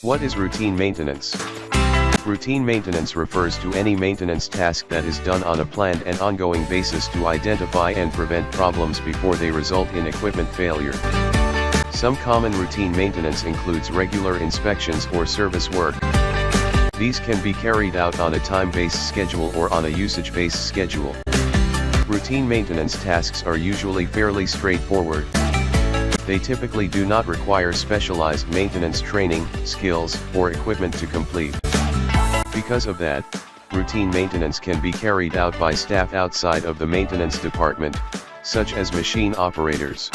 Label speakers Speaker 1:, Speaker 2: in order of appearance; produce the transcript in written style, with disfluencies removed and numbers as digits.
Speaker 1: What is routine maintenance? Routine maintenance refers to any maintenance task that is done on a planned and ongoing basis to identify and prevent problems before they result in equipment failure. Some common routine maintenance includes regular inspections or service work. These can be carried out on a time-based schedule or on a usage-based schedule. Routine maintenance tasks are usually fairly straightforward. They typically do not require specialized maintenance training, skills, or equipment to complete. Because of that, routine maintenance can be carried out by staff outside of the maintenance department, such as machine operators.